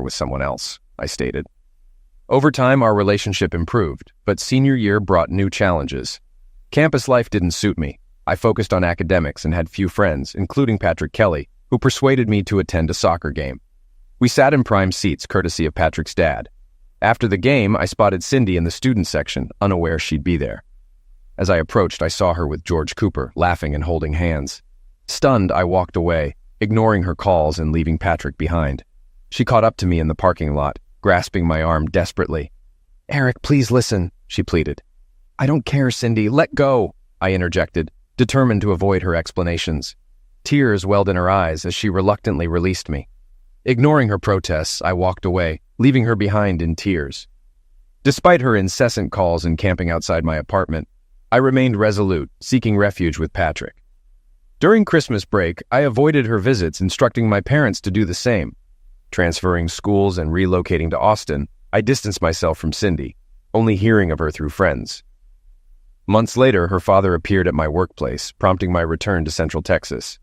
with someone else, I stated. Over time, our relationship improved, but senior year brought new challenges. Campus life didn't suit me. I focused on academics and had few friends, including Patrick Kelly, who persuaded me to attend a soccer game. We sat in prime seats courtesy of Patrick's dad. After the game, I spotted Cindy in the student section, unaware she'd be there. As I approached, I saw her with George Cooper, laughing and holding hands. Stunned, I walked away, ignoring her calls and leaving Patrick behind. She caught up to me in the parking lot, grasping my arm desperately. "Eric, please listen," she pleaded. "I don't care, Cindy. Let go," I interjected, determined to avoid her explanations. Tears welled in her eyes as she reluctantly released me. Ignoring her protests, I walked away, leaving her behind in tears. Despite her incessant calls and camping outside my apartment, I remained resolute, seeking refuge with Patrick. During Christmas break, I avoided her visits, instructing my parents to do the same. Transferring schools and relocating to Austin, I distanced myself from Cindy, only hearing of her through friends. Months later, her father appeared at my workplace, prompting my return to Central Texas.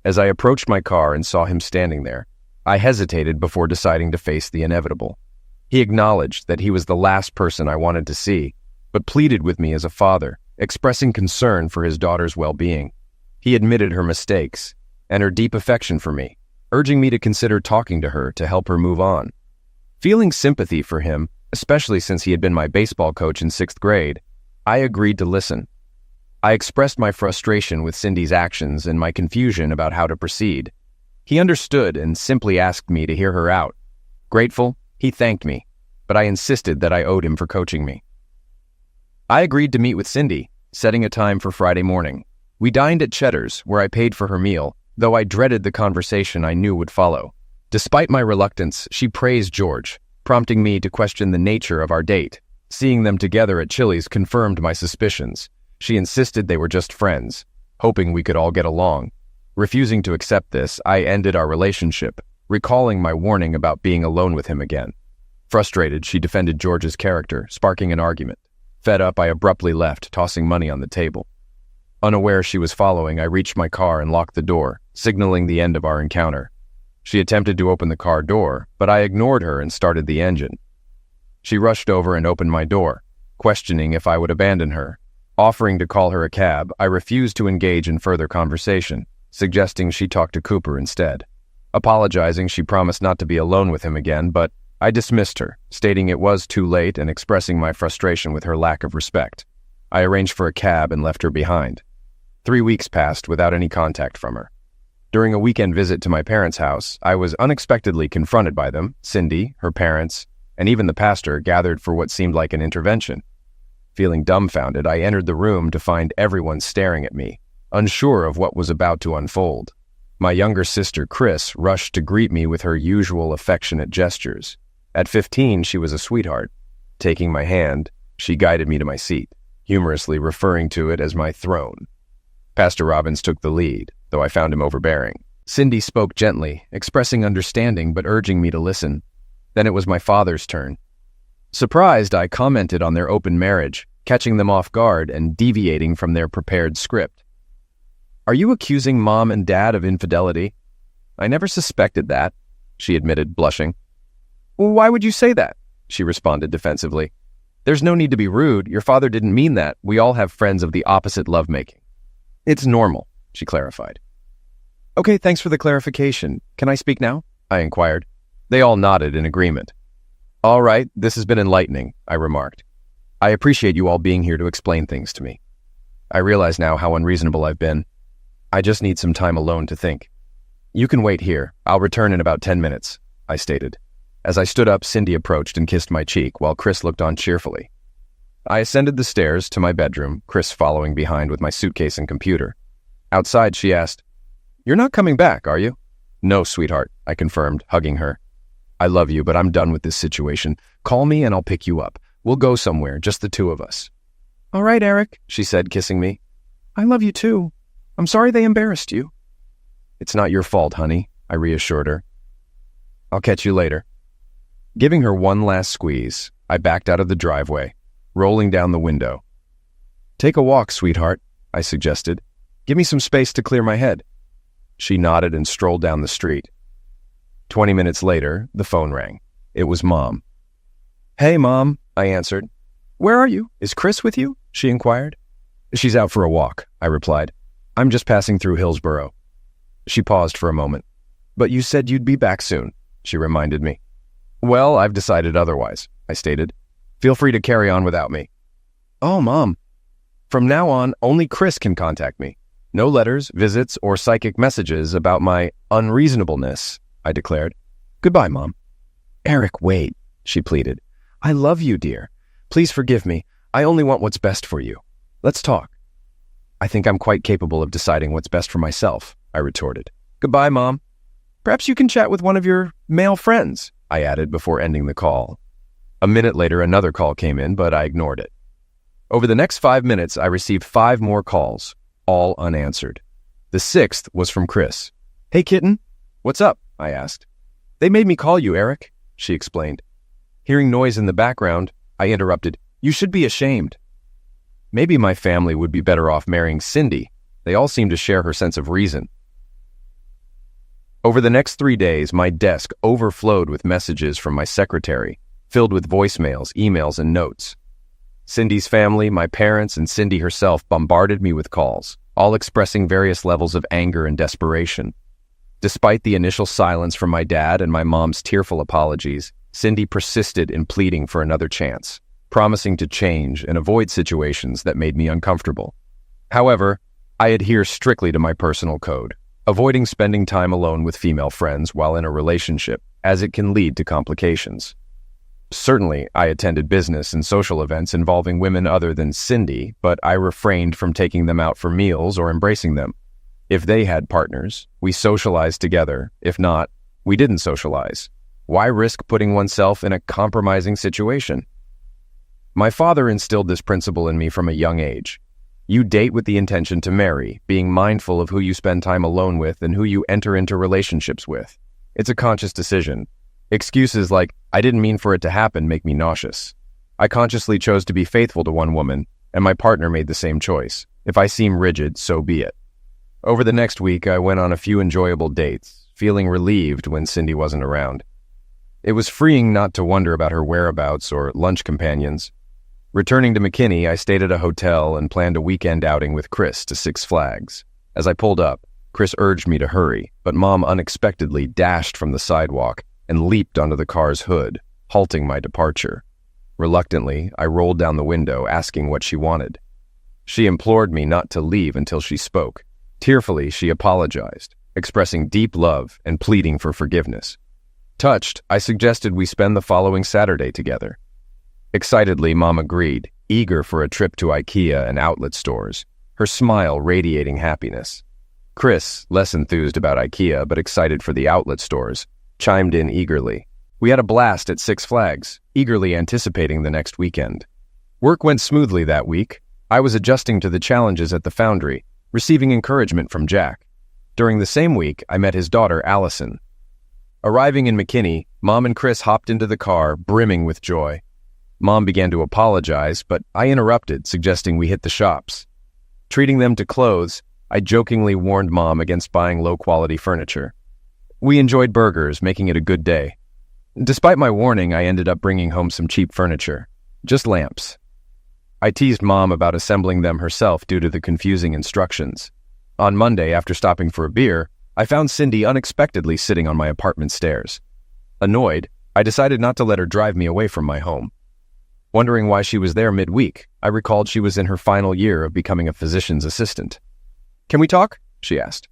As I approached my car and saw him standing there, I hesitated before deciding to face the inevitable. He acknowledged that he was the last person I wanted to see, but pleaded with me as a father, expressing concern for his daughter's well-being. He admitted her mistakes and her deep affection for me, urging me to consider talking to her to help her move on. Feeling sympathy for him, especially since he had been my baseball coach in 6th grade, I agreed to listen. I expressed my frustration with Cindy's actions and my confusion about how to proceed. He understood and simply asked me to hear her out. Grateful, he thanked me, but I insisted that I owed him for coaching me. I agreed to meet with Cindy, setting a time for Friday morning. We dined at Cheddar's, where I paid for her meal, though I dreaded the conversation I knew would follow. Despite my reluctance, she praised George, prompting me to question the nature of our date. Seeing them together at Chili's confirmed my suspicions. She insisted they were just friends, hoping we could all get along. Refusing to accept this, I ended our relationship, recalling my warning about being alone with him again. Frustrated, she defended George's character, sparking an argument. Fed up, I abruptly left, tossing money on the table. Unaware she was following, I reached my car and locked the door, signaling the end of our encounter. She attempted to open the car door, but I ignored her and started the engine. She rushed over and opened my door, questioning if I would abandon her. Offering to call her a cab, I refused to engage in further conversation, suggesting she talk to Cooper instead. Apologizing, she promised not to be alone with him again, but I dismissed her, stating it was too late and expressing my frustration with her lack of respect. I arranged for a cab and left her behind. 3 weeks passed without any contact from her. During a weekend visit to my parents' house, I was unexpectedly confronted by them. Cindy, her parents, and even the pastor gathered for what seemed like an intervention. Feeling dumbfounded, I entered the room to find everyone staring at me, unsure of what was about to unfold. My younger sister, Chris, rushed to greet me with her usual affectionate gestures. At 15, she was a sweetheart. Taking my hand, she guided me to my seat, humorously referring to it as my throne. Pastor Robbins took the lead, though I found him overbearing. Cindy spoke gently, expressing understanding but urging me to listen. Then it was my father's turn. Surprised, I commented on their open marriage, catching them off guard and deviating from their prepared script. "Are you accusing Mom and Dad of infidelity?" "I never suspected that," she admitted, blushing. "Well, why would you say that?" she responded defensively. "There's no need to be rude. Your father didn't mean that. We all have friends of the opposite lovemaking." "It's normal," she clarified. "Okay, thanks for the clarification. Can I speak now?" I inquired. They all nodded in agreement. "All right, this has been enlightening," I remarked. "I appreciate you all being here to explain things to me. I realize now how unreasonable I've been. I just need some time alone to think." "You can wait here. I'll return in about 10 minutes, I stated. As I stood up, Cindy approached and kissed my cheek while Chris looked on cheerfully. I ascended the stairs to my bedroom, Chris following behind with my suitcase and computer. Outside, she asked, "You're not coming back, are you?" "No, sweetheart," I confirmed, hugging her. "I love you, but I'm done with this situation. Call me and I'll pick you up. We'll go somewhere, just the two of us." "All right, Eric," she said, kissing me. "I love you too. I'm sorry they embarrassed you." "It's not your fault, honey," I reassured her. "I'll catch you later." Giving her one last squeeze, I backed out of the driveway, rolling down the window. "Take a walk, sweetheart," I suggested. "Give me some space to clear my head." She nodded and strolled down the street. 20 minutes later, the phone rang. It was Mom. "Hey, Mom," I answered. "Where are you? Is Chris with you?" she inquired. "She's out for a walk," I replied. "I'm just passing through Hillsborough." She paused for a moment. "But you said you'd be back soon," she reminded me. "Well, I've decided otherwise," I stated. "Feel free to carry on without me." "Oh, Mom. From now on, only Chris can contact me. No letters, visits, or psychic messages about my unreasonableness," I declared. "Goodbye, Mom." "Eric, wait," she pleaded. "I love you, dear. Please forgive me. I only want what's best for you. Let's talk." "I think I'm quite capable of deciding what's best for myself," I retorted. "Goodbye, Mom. Perhaps you can chat with one of your male friends," I added before ending the call. A minute later, another call came in, but I ignored it. Over the next 5 minutes, I received 5 more calls, all unanswered. The 6th was from Chris. "Hey, kitten. What's up?" I asked. "They made me call you, Eric," she explained. Hearing noise in the background, I interrupted. "You should be ashamed." Maybe my family would be better off marrying Cindy. They all seem to share her sense of reason. Over the next 3 days, my desk overflowed with messages from my secretary, filled with voicemails, emails, and notes. Cindy's family, my parents, and Cindy herself bombarded me with calls, all expressing various levels of anger and desperation. Despite the initial silence from my dad and my mom's tearful apologies, Cindy persisted in pleading for another chance, promising to change and avoid situations that made me uncomfortable. However, I adhere strictly to my personal code, avoiding spending time alone with female friends while in a relationship, as it can lead to complications. Certainly, I attended business and social events involving women other than Cindy, but I refrained from taking them out for meals or embracing them. If they had partners, we socialized together. If not, we didn't socialize. Why risk putting oneself in a compromising situation? My father instilled this principle in me from a young age. You date with the intention to marry, being mindful of who you spend time alone with and who you enter into relationships with. It's a conscious decision. Excuses like, "I didn't mean for it to happen," make me nauseous. I consciously chose to be faithful to one woman, and my partner made the same choice. If I seem rigid, so be it. Over the next week, I went on a few enjoyable dates, feeling relieved when Cindy wasn't around. It was freeing not to wonder about her whereabouts or lunch companions. Returning to McKinney, I stayed at a hotel and planned a weekend outing with Chris to Six Flags. As I pulled up, Chris urged me to hurry, but Mom unexpectedly dashed from the sidewalk and leaped onto the car's hood, halting my departure. Reluctantly, I rolled down the window, asking what she wanted. She implored me not to leave until she spoke. Tearfully, she apologized, expressing deep love and pleading for forgiveness. Touched, I suggested we spend the following Saturday together. Excitedly, Mom agreed, eager for a trip to IKEA and outlet stores, her smile radiating happiness. Chris, less enthused about IKEA but excited for the outlet stores, chimed in eagerly. We had a blast at Six Flags, eagerly anticipating the next weekend. Work went smoothly that week. I was adjusting to the challenges at the foundry, receiving encouragement from Jack. During the same week, I met his daughter, Allison. Arriving in McKinney, Mom and Chris hopped into the car, brimming with joy. Mom began to apologize, but I interrupted, suggesting we hit the shops. Treating them to clothes, I jokingly warned Mom against buying low-quality furniture. We enjoyed burgers, making it a good day. Despite my warning, I ended up bringing home some cheap furniture. Just lamps. I teased Mom about assembling them herself due to the confusing instructions. On Monday, after stopping for a beer, I found Cindy unexpectedly sitting on my apartment stairs. Annoyed, I decided not to let her drive me away from my home. Wondering why she was there midweek, I recalled she was in her final year of becoming a physician's assistant. "Can we talk?" she asked.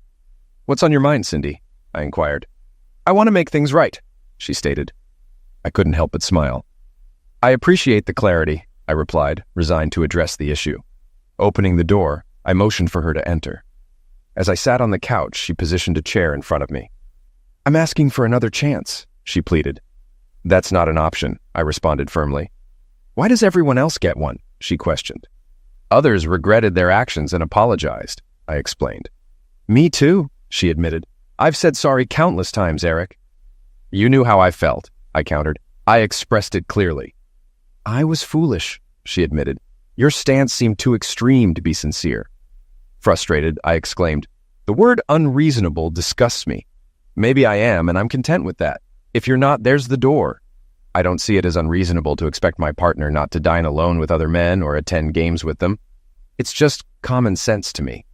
"What's on your mind, Cindy?" I inquired. "I want to make things right," she stated. I couldn't help but smile. "I appreciate the clarity," I replied, resigned to address the issue. Opening the door, I motioned for her to enter. As I sat on the couch, she positioned a chair in front of me. "I'm asking for another chance," she pleaded. "That's not an option," I responded firmly. "Why does everyone else get one?" she questioned. "Others regretted their actions and apologized," I explained. "Me too," she admitted. "I've said sorry countless times, Eric." "You knew how I felt," I countered. "I expressed it clearly." "I was foolish," she admitted. "Your stance seemed too extreme to be sincere." Frustrated, I exclaimed, "The word unreasonable disgusts me." Maybe I am, and I'm content with that. If you're not, there's the door. I don't see it as unreasonable to expect my partner not to dine alone with other men or attend games with them. It's just common sense to me.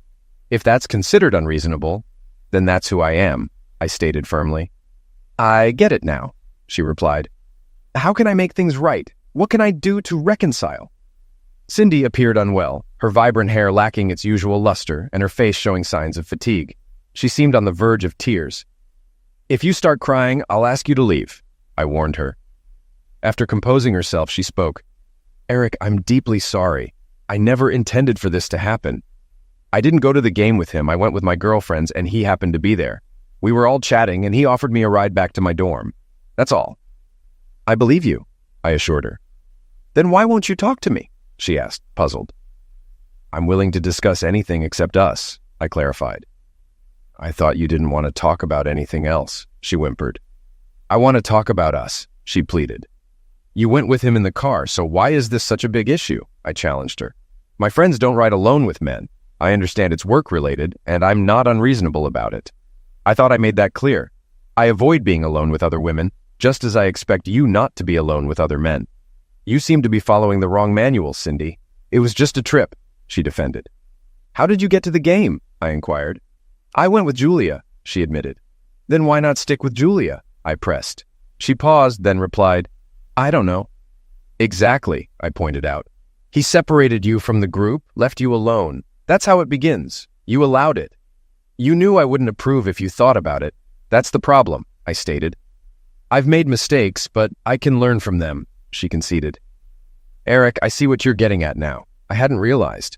If that's considered unreasonable, then that's who I am, I stated firmly. I get it now, she replied. How can I make things right? What can I do to reconcile? Cindy appeared unwell, her vibrant hair lacking its usual luster and her face showing signs of fatigue. She seemed on the verge of tears. If you start crying, I'll ask you to leave, I warned her. After composing herself, she spoke. Eric, I'm deeply sorry. I never intended for this to happen. I didn't go to the game with him. I went with my girlfriends and he happened to be there. We were all chatting and he offered me a ride back to my dorm. That's all. I believe you, I assured her. Then why won't you talk to me? She asked, puzzled. I'm willing to discuss anything except us, I clarified. I thought you didn't want to talk about anything else, she whimpered. I want to talk about us, she pleaded. You went with him in the car, so why is this such a big issue? I challenged her. My friends don't ride alone with men. I understand it's work-related, and I'm not unreasonable about it. I thought I made that clear. I avoid being alone with other women, just as I expect you not to be alone with other men. You seem to be following the wrong manual, Cindy. It was just a trip, she defended. How did you get to the game? I inquired. I went with Julia, she admitted. Then why not stick with Julia? I pressed. She paused, then replied, I don't know. Exactly, I pointed out. He separated you from the group, left you alone. That's how it begins. You allowed it. You knew I wouldn't approve if you thought about it. That's the problem, I stated. I've made mistakes, but I can learn from them, she conceded. Eric, I see what you're getting at now. I hadn't realized.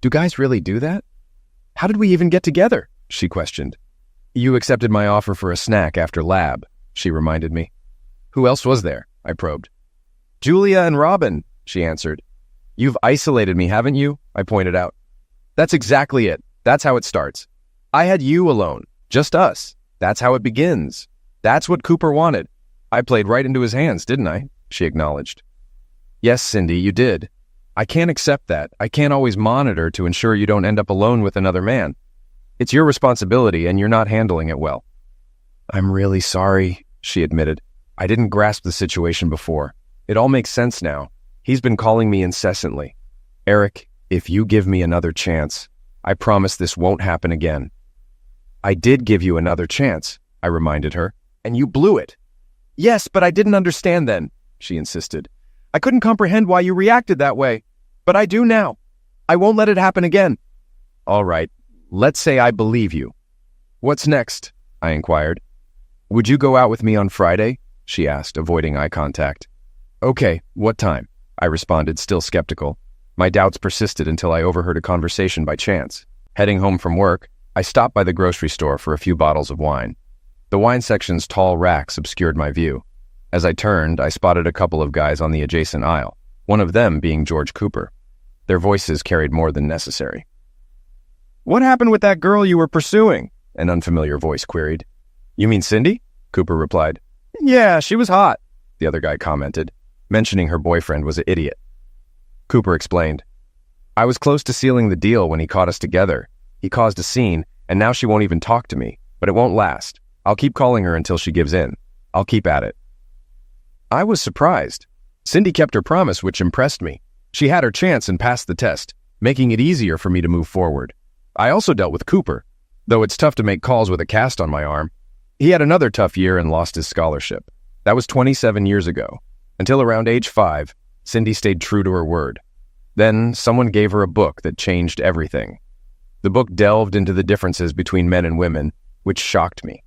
Do guys really do that? How did we even get together? She questioned. You accepted my offer for a snack after lab, she reminded me. Who else was there? I probed. Julia and Robin, she answered. You've isolated me, haven't you? I pointed out. That's exactly it. That's how it starts. I had you alone, just us. That's how it begins. That's what Cooper wanted. I played right into his hands, didn't I? She acknowledged. Yes, Cindy, you did. I can't accept that. I can't always monitor to ensure you don't end up alone with another man. It's your responsibility and you're not handling it well. I'm really sorry, she admitted. I didn't grasp the situation before. It all makes sense now. He's been calling me incessantly. Eric, if you give me another chance, I promise this won't happen again. I did give you another chance, I reminded her, and you blew it. Yes, but I didn't understand then, she insisted. I couldn't comprehend why you reacted that way, but I do now. I won't let it happen again. All right, let's say I believe you. What's next? I inquired. Would you go out with me on Friday? She asked, avoiding eye contact. Okay, what time? I responded, still skeptical. My doubts persisted until I overheard a conversation by chance. Heading home from work, I stopped by the grocery store for a few bottles of wine. The wine section's tall racks obscured my view. As I turned, I spotted a couple of guys on the adjacent aisle, one of them being George Cooper. Their voices carried more than necessary. What happened with that girl you were pursuing? An unfamiliar voice queried. You mean Cindy? Cooper replied. Yeah, she was hot, the other guy commented, mentioning her boyfriend was an idiot. Cooper explained. I was close to sealing the deal when he caught us together. He caused a scene, and now she won't even talk to me, but it won't last. I'll keep calling her until she gives in. I'll keep at it. I was surprised. Cindy kept her promise, which impressed me. She had her chance and passed the test, making it easier for me to move forward. I also dealt with Cooper, though it's tough to make calls with a cast on my arm. He had another tough year and lost his scholarship. That was 27 years ago. Until around age 5, Cindy stayed true to her word. Then someone gave her a book that changed everything. The book delved into the differences between men and women, which shocked me.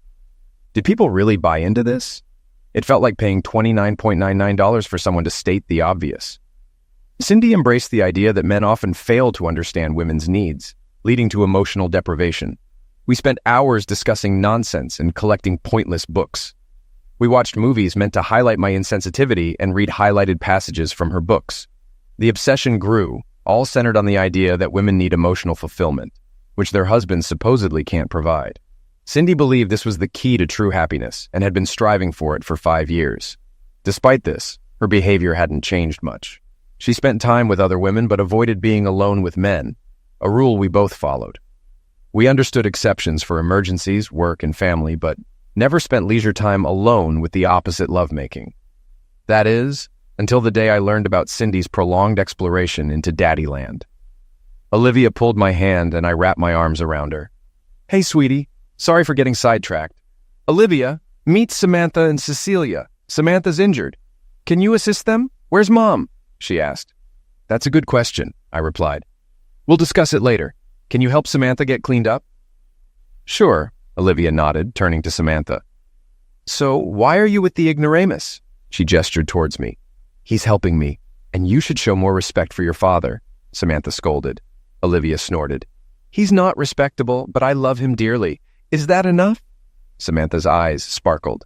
Did people really buy into this? It felt like paying $29.99 for someone to state the obvious. Cindy embraced the idea that men often fail to understand women's needs, leading to emotional deprivation. We spent hours discussing nonsense and collecting pointless books. We watched movies meant to highlight my insensitivity and read highlighted passages from her books. The obsession grew, all centered on the idea that women need emotional fulfillment, which their husbands supposedly can't provide. Cindy believed this was the key to true happiness and had been striving for it for 5 years. Despite this, her behavior hadn't changed much. She spent time with other women but avoided being alone with men, a rule we both followed. We understood exceptions for emergencies, work, and family, but never spent leisure time alone with the opposite lovemaking. That is, until the day I learned about Cindy's prolonged exploration into Daddyland. Olivia pulled my hand and I wrapped my arms around her. Hey, sweetie. Sorry for getting sidetracked. Olivia, meet Samantha and Cecilia. Samantha's injured. Can you assist them? Where's Mom? She asked. That's a good question, I replied. We'll discuss it later. Can you help Samantha get cleaned up? Sure, Olivia nodded, turning to Samantha. So, why are you with the ignoramus? She gestured towards me. He's helping me, and you should show more respect for your father, Samantha scolded. Olivia snorted. He's not respectable, but I love him dearly. Is that enough? Samantha's eyes sparkled.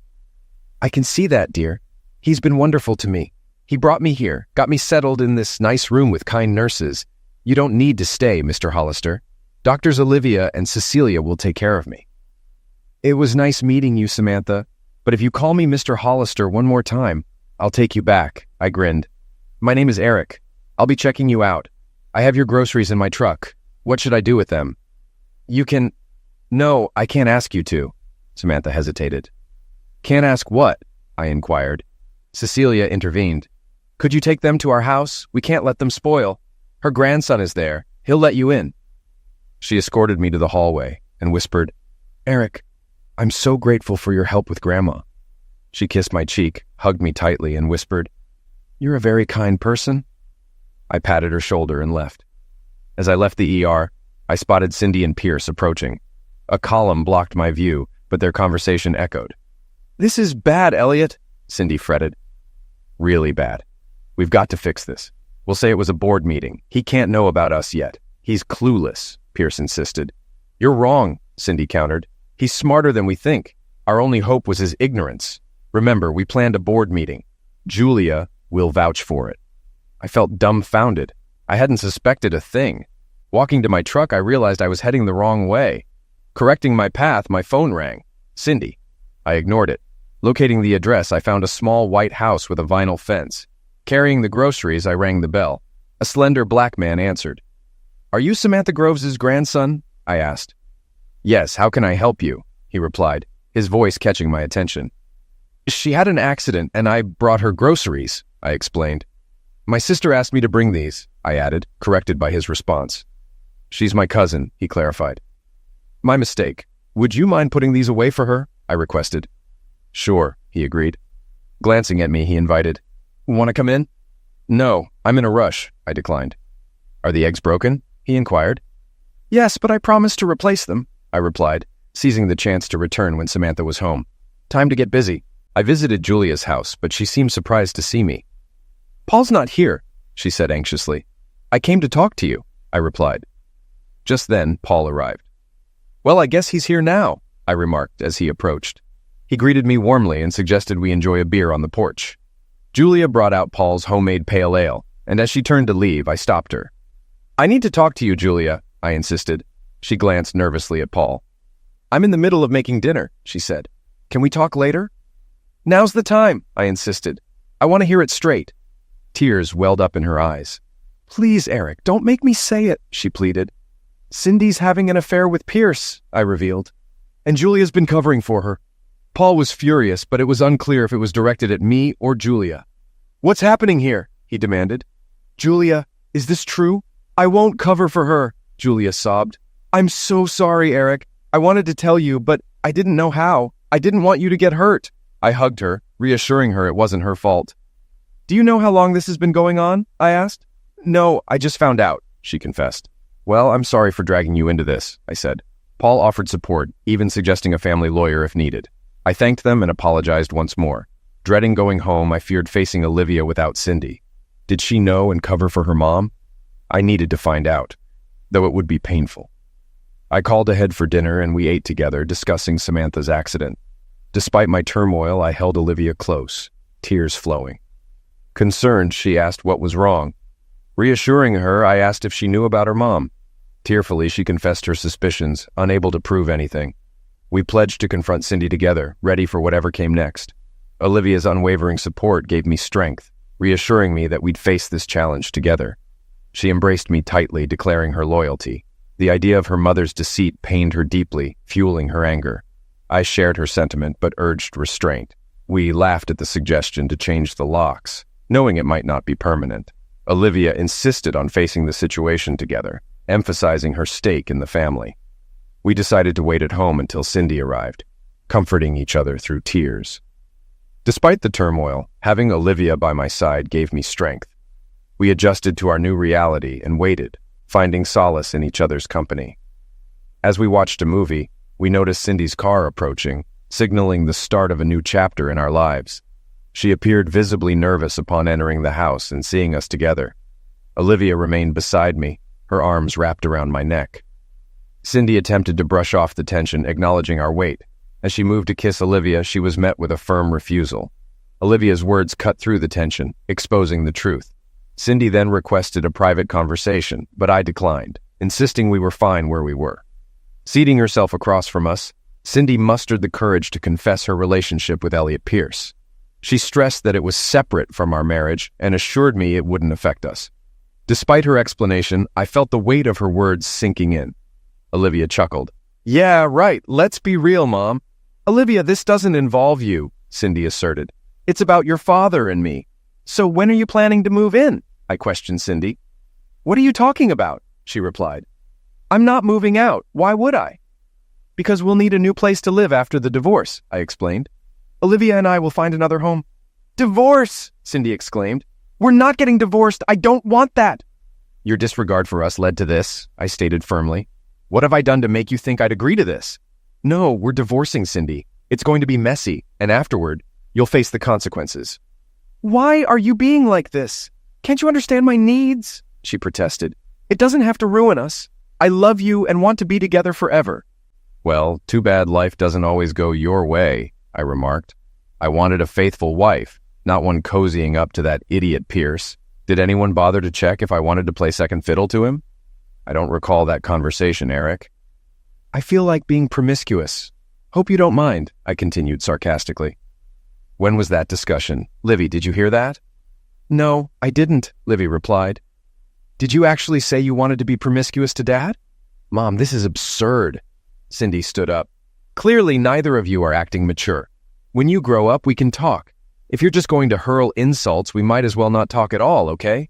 I can see that, dear. He's been wonderful to me. He brought me here, got me settled in this nice room with kind nurses. You don't need to stay, Mr. Hollister. Doctors Olivia and Cecilia will take care of me. It was nice meeting you, Samantha, but if you call me Mr. Hollister one more time, I'll take you back, I grinned. My name is Eric. I'll be checking you out. I have your groceries in my truck. What should I do with them? You can... No, I can't ask you to, Samantha hesitated. Can't ask what? I inquired. Cecilia intervened. Could you take them to our house? We can't let them spoil. Her grandson is there. He'll let you in. She escorted me to the hallway and whispered, Eric, I'm so grateful for your help with Grandma. She kissed my cheek, hugged me tightly, and whispered, You're a very kind person. I patted her shoulder and left. As I left the ER, I spotted Cindy and Pierce approaching. A column blocked my view, but their conversation echoed. This is bad, Elliot, Cindy fretted. Really bad. We've got to fix this. We'll say it was a board meeting. He can't know about us yet. He's clueless, Pierce insisted. You're wrong, Cindy countered. He's smarter than we think. Our only hope was his ignorance. Remember, we planned a board meeting. Julia will vouch for it. I felt dumbfounded. I hadn't suspected a thing. Walking to my truck, I realized I was heading the wrong way. Correcting my path, my phone rang. Cindy. I ignored it. Locating the address, I found a small white house with a vinyl fence. Carrying the groceries, I rang the bell. A slender black man answered. Are you Samantha Groves' grandson? I asked. Yes, how can I help you? He replied, his voice catching my attention. She had an accident and I brought her groceries, I explained. My sister asked me to bring these, I added, corrected by his response. She's my cousin, he clarified. My mistake. Would you mind putting these away for her? I requested. Sure, he agreed. Glancing at me, he invited. Want to come in? No, I'm in a rush, I declined. Are the eggs broken? He inquired. Yes, but I promised to replace them, I replied, seizing the chance to return when Samantha was home. Time to get busy. I visited Julia's house, but she seemed surprised to see me. Paul's not here, she said anxiously. I came to talk to you, I replied. Just then, Paul arrived. Well, I guess he's here now, I remarked as he approached. He greeted me warmly and suggested we enjoy a beer on the porch. Julia brought out Paul's homemade pale ale, and as she turned to leave, I stopped her. I need to talk to you, Julia, I insisted. She glanced nervously at Paul. I'm in the middle of making dinner, she said. Can we talk later? Now's the time, I insisted. I want to hear it straight. Tears welled up in her eyes. Please, Eric, don't make me say it, she pleaded. Cindy's having an affair with Pierce, I revealed. And Julia's been covering for her. Paul was furious, but it was unclear if it was directed at me or Julia. What's happening here? He demanded. Julia, is this true? I won't cover for her, Julia sobbed. I'm so sorry, Eric. I wanted to tell you, but I didn't know how. I didn't want you to get hurt. I hugged her, reassuring her it wasn't her fault. Do you know how long this has been going on? I asked. No, I just found out, she confessed. Well, I'm sorry for dragging you into this, I said. Paul offered support, even suggesting a family lawyer if needed. I thanked them and apologized once more. Dreading going home, I feared facing Olivia without Cindy. Did she know and cover for her mom? I needed to find out, though it would be painful. I called ahead for dinner and we ate together, discussing Samantha's accident. Despite my turmoil, I held Olivia close, tears flowing. Concerned, she asked what was wrong. Reassuring her, I asked if she knew about her mom. Tearfully, she confessed her suspicions, unable to prove anything. We pledged to confront Cindy together, ready for whatever came next. Olivia's unwavering support gave me strength, reassuring me that we'd face this challenge together. She embraced me tightly, declaring her loyalty. The idea of her mother's deceit pained her deeply, fueling her anger. I shared her sentiment but urged restraint. We laughed at the suggestion to change the locks, knowing it might not be permanent. Olivia insisted on facing the situation together, emphasizing her stake in the family. We decided to wait at home until Cindy arrived, comforting each other through tears. Despite the turmoil, having Olivia by my side gave me strength. We adjusted to our new reality and waited, finding solace in each other's company. As we watched a movie, we noticed Cindy's car approaching, signaling the start of a new chapter in our lives. She appeared visibly nervous upon entering the house and seeing us together. Olivia remained beside me, her arms wrapped around my neck. Cindy attempted to brush off the tension, acknowledging our wait. As she moved to kiss Olivia, she was met with a firm refusal. Olivia's words cut through the tension, exposing the truth. Cindy then requested a private conversation, but I declined, insisting we were fine where we were. Seating herself across from us, Cindy mustered the courage to confess her relationship with Elliot Pierce. She stressed that it was separate from our marriage and assured me it wouldn't affect us. Despite her explanation, I felt the weight of her words sinking in. Olivia chuckled. "Yeah, right. Let's be real, Mom." "Olivia, this doesn't involve you," Cindy asserted. "It's about your father and me. So when are you planning to move in?" I questioned Cindy. "What are you talking about?" she replied. "I'm not moving out. Why would I?" "Because we'll need a new place to live after the divorce," I explained. "Olivia and I will find another home." "Divorce!" Cindy exclaimed. "We're not getting divorced. I don't want that." "Your disregard for us led to this," I stated firmly. "What have I done to make you think I'd agree to this?" "No, we're divorcing, Cindy. It's going to be messy, and afterward, you'll face the consequences." "Why are you being like this? Can't you understand my needs?" she protested. "It doesn't have to ruin us. I love you and want to be together forever." "Well, too bad life doesn't always go your way," I remarked. "I wanted a faithful wife, not one cozying up to that idiot Pierce. Did anyone bother to check if I wanted to play second fiddle to him?" "I don't recall that conversation, Eric." "I feel like being promiscuous. Hope you don't mind," I continued sarcastically. "When was that discussion? Livy, did you hear that?" "No, I didn't," Livy replied. "Did you actually say you wanted to be promiscuous to Dad?" "Mom, this is absurd." Cindy stood up. "Clearly, neither of you are acting mature. When you grow up, we can talk. If you're just going to hurl insults, we might as well not talk at all, okay?"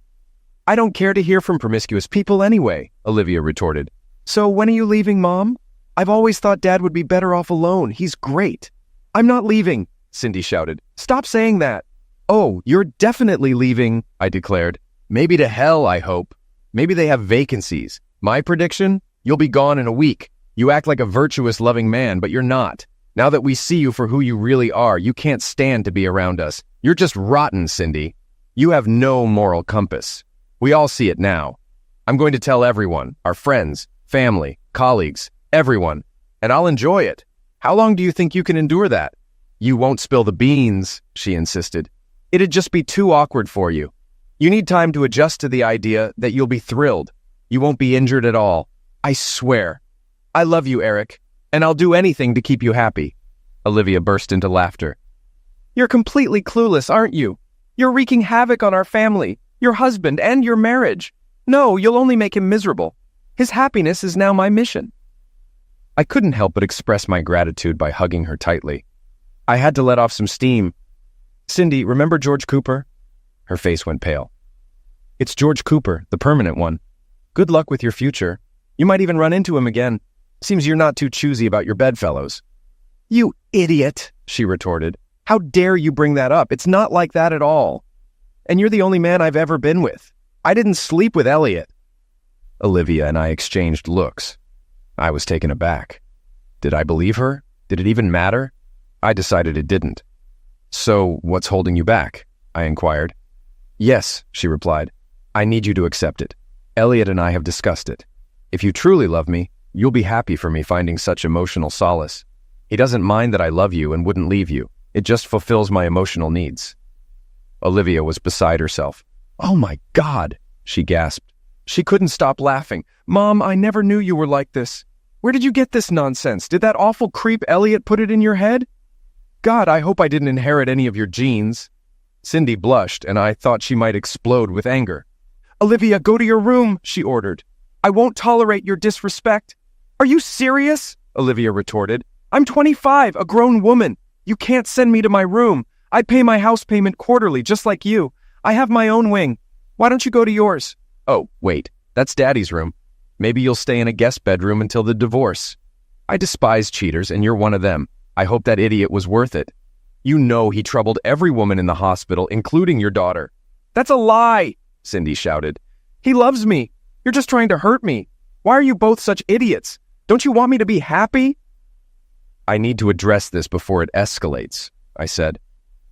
"I don't care to hear from promiscuous people anyway," Olivia retorted. "So when are you leaving, Mom? I've always thought Dad would be better off alone. He's great." "I'm not leaving," Cindy shouted. "Stop saying that." "Oh, you're definitely leaving," I declared. "Maybe to hell, I hope. Maybe they have vacancies. My prediction? You'll be gone in a week. You act like a virtuous, loving man, but you're not. Now that we see you for who you really are, you can't stand to be around us. You're just rotten, Cindy. You have no moral compass. We all see it now. I'm going to tell everyone, our friends, family, colleagues, everyone, and I'll enjoy it. How long do you think you can endure that?" "You won't spill the beans," she insisted. "It'd just be too awkward for you. You need time to adjust to the idea that you'll be thrilled. You won't be injured at all. I swear. I love you, Eric, and I'll do anything to keep you happy." Olivia burst into laughter. "You're completely clueless, aren't you? You're wreaking havoc on our family, your husband, and your marriage. No, you'll only make him miserable. His happiness is now my mission." I couldn't help but express my gratitude by hugging her tightly. I had to let off some steam. "Cindy, remember George Cooper?" Her face went pale. "It's George Cooper, the permanent one. Good luck with your future. You might even run into him again. Seems you're not too choosy about your bedfellows." "You idiot," she retorted. "How dare you bring that up? It's not like that at all. And you're the only man I've ever been with. I didn't sleep with Elliot." Olivia and I exchanged looks. I was taken aback. Did I believe her? Did it even matter? I decided it didn't. "So, what's holding you back?" I inquired. "Yes," she replied. "I need you to accept it. Elliot and I have discussed it. If you truly love me, you'll be happy for me finding such emotional solace. He doesn't mind that I love you and wouldn't leave you. It just fulfills my emotional needs." Olivia was beside herself. "Oh my God," she gasped. She couldn't stop laughing. "Mom, I never knew you were like this. Where did you get this nonsense? Did that awful creep Elliot put it in your head? God, I hope I didn't inherit any of your genes." Cindy blushed, and I thought she might explode with anger. "Olivia, go to your room," she ordered. "I won't tolerate your disrespect." "Are you serious?" Olivia retorted. I'm 25, a grown woman. You can't send me to my room. I pay my house payment quarterly, just like you. I have my own wing. Why don't you go to yours? Oh, wait, that's Daddy's room. Maybe you'll stay in a guest bedroom until the divorce. I despise cheaters, and you're one of them. I hope that idiot was worth it. You know he troubled every woman in the hospital, including your daughter. That's a lie, Cindy shouted. He loves me. You're just trying to hurt me. Why are you both such idiots? Don't you want me to be happy? I need to address this before it escalates, I said.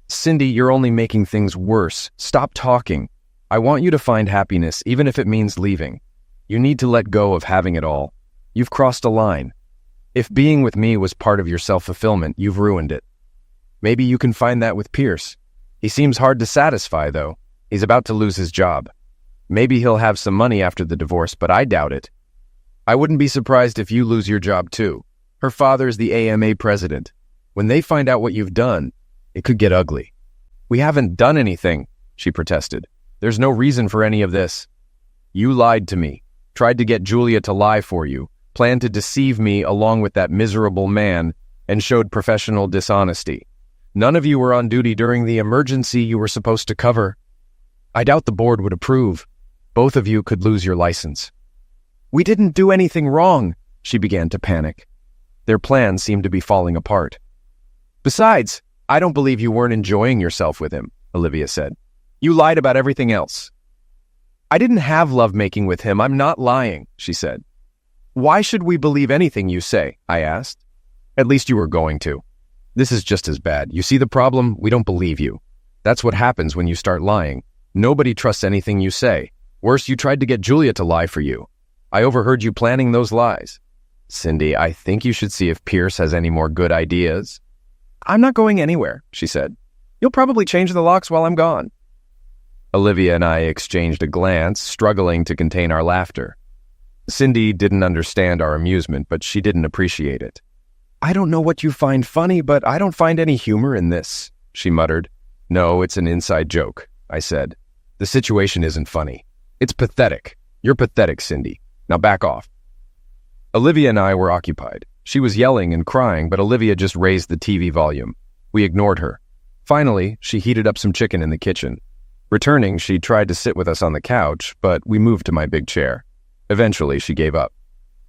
Cindy, you're only making things worse. Stop talking. I want you to find happiness, even if it means leaving. You need to let go of having it all. You've crossed a line. If being with me was part of your self-fulfillment, you've ruined it. Maybe you can find that with Pierce. He seems hard to satisfy, though. He's about to lose his job. Maybe he'll have some money after the divorce, but I doubt it. I wouldn't be surprised if you lose your job, too. Her father's the AMA president. When they find out what you've done, it could get ugly. We haven't done anything, she protested. There's no reason for any of this. You lied to me, tried to get Julia to lie for you, planned to deceive me along with that miserable man, and showed professional dishonesty. None of you were on duty during the emergency you were supposed to cover. I doubt the board would approve. Both of you could lose your license. We didn't do anything wrong, she began to panic. Their plan seemed to be falling apart. Besides, I don't believe you weren't enjoying yourself with him, Olivia said. You lied about everything else. I didn't have lovemaking with him. I'm not lying, she said. Why should we believe anything you say? I asked. At least you were going to. This is just as bad. You see the problem? We don't believe you. That's what happens when you start lying. Nobody trusts anything you say. Worse, you tried to get Julia to lie for you. I overheard you planning those lies. Cindy, I think you should see if Pierce has any more good ideas. I'm not going anywhere, she said. You'll probably change the locks while I'm gone. Olivia and I exchanged a glance, struggling to contain our laughter. Cindy didn't understand our amusement, but she didn't appreciate it. I don't know what you find funny, but I don't find any humor in this, she muttered. No, it's an inside joke, I said. The situation isn't funny. It's pathetic. You're pathetic, Cindy. Now back off. Olivia and I were occupied. She was yelling and crying, but Olivia just raised the TV volume. We ignored her. Finally, she heated up some chicken in the kitchen. Returning, she tried to sit with us on the couch, but we moved to my big chair. Eventually, she gave up.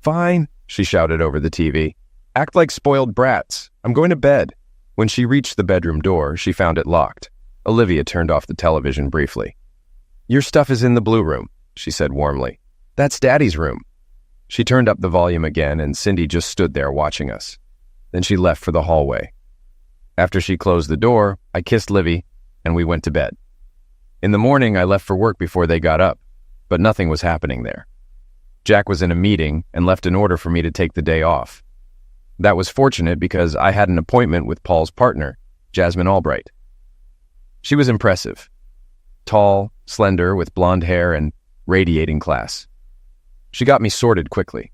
Fine, she shouted over the TV. Act like spoiled brats. I'm going to bed. When she reached the bedroom door, she found it locked. Olivia turned off the television briefly. Your stuff is in the blue room, she said warmly. That's Daddy's room. She turned up the volume again, and Cindy just stood there watching us. Then she left for the hallway. After she closed the door, I kissed Livy, and we went to bed. In the morning, I left for work before they got up, but nothing was happening there. Jack was in a meeting and left an order for me to take the day off. That was fortunate because I had an appointment with Paul's partner, Jasmine Albright. She was impressive. Tall, slender, with blonde hair and radiating class. She got me sorted quickly.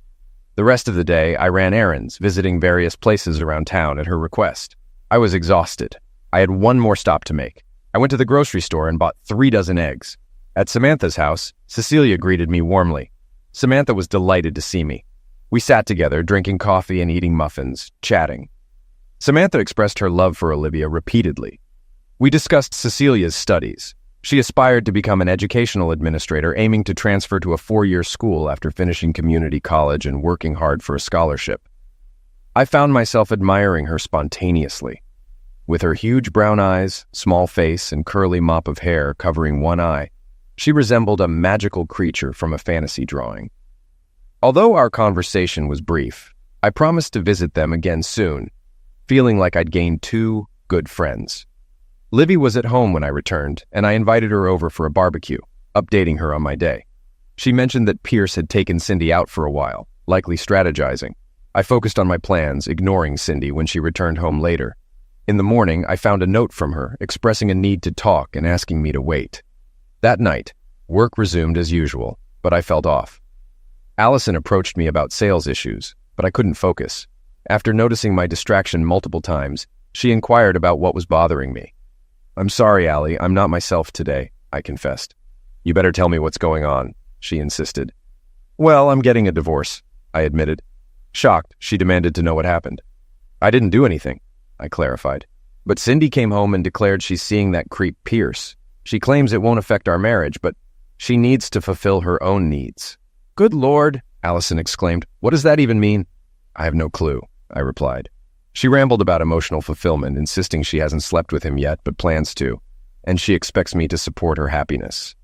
The rest of the day, I ran errands, visiting various places around town at her request. I was exhausted. I had one more stop to make. I went to the grocery store and bought 3 dozen eggs. At Samantha's house, Cecilia greeted me warmly. Samantha was delighted to see me. We sat together, drinking coffee and eating muffins, chatting. Samantha expressed her love for Olivia repeatedly. We discussed Cecilia's studies. She aspired to become an educational administrator, aiming to transfer to a 4-year school after finishing community college and working hard for a scholarship. I found myself admiring her spontaneously. With her huge brown eyes, small face, and curly mop of hair covering one eye, she resembled a magical creature from a fantasy drawing. Although our conversation was brief, I promised to visit them again soon, feeling like I'd gained 2 good friends. Livy was at home when I returned, and I invited her over for a barbecue, updating her on my day. She mentioned that Pierce had taken Cindy out for a while, likely strategizing. I focused on my plans, ignoring Cindy when she returned home later. In the morning, I found a note from her expressing a need to talk and asking me to wait. That night, work resumed as usual, but I felt off. Allison approached me about sales issues, but I couldn't focus. After noticing my distraction multiple times, she inquired about what was bothering me. I'm sorry, Allie, I'm not myself today, I confessed. You better tell me what's going on, she insisted. Well, I'm getting a divorce, I admitted. Shocked, she demanded to know what happened. I didn't do anything, I clarified. But Cindy came home and declared she's seeing that creep Pierce. She claims it won't affect our marriage, but she needs to fulfill her own needs. Good Lord, Allison exclaimed. What does that even mean? I have no clue, I replied. She rambled about emotional fulfillment, insisting she hasn't slept with him yet, but plans to, and she expects me to support her happiness.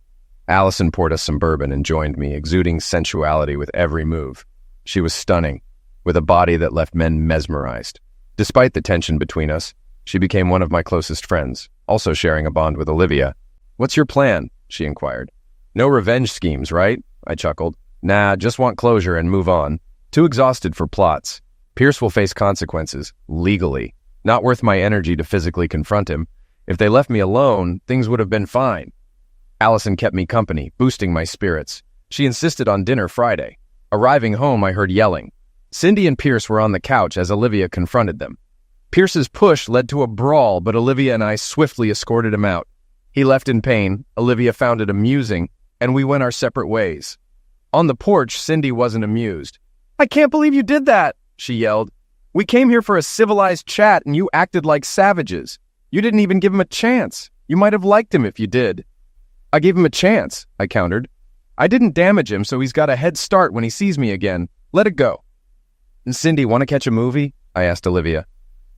Allison poured us some bourbon and joined me, exuding sensuality with every move. She was stunning, with a body that left men mesmerized. Despite the tension between us, she became one of my closest friends, also sharing a bond with Olivia. What's your plan? She inquired. No revenge schemes, right? I chuckled. Nah, just want closure and move on. Too exhausted for plots. Pierce will face consequences, legally. Not worth my energy to physically confront him. If they left me alone, things would have been fine. Allison kept me company, boosting my spirits. She insisted on dinner Friday. Arriving home, I heard yelling. Cindy and Pierce were on the couch as Olivia confronted them. Pierce's push led to a brawl, but Olivia and I swiftly escorted him out. He left in pain, Olivia found it amusing, and we went our separate ways. On the porch, Cindy wasn't amused. I can't believe you did that, she yelled. We came here for a civilized chat and you acted like savages. You didn't even give him a chance. You might have liked him if you did. I gave him a chance, I countered. I didn't damage him, so he's got a head start when he sees me again. Let it go. And Cindy, want to catch a movie? I asked Olivia.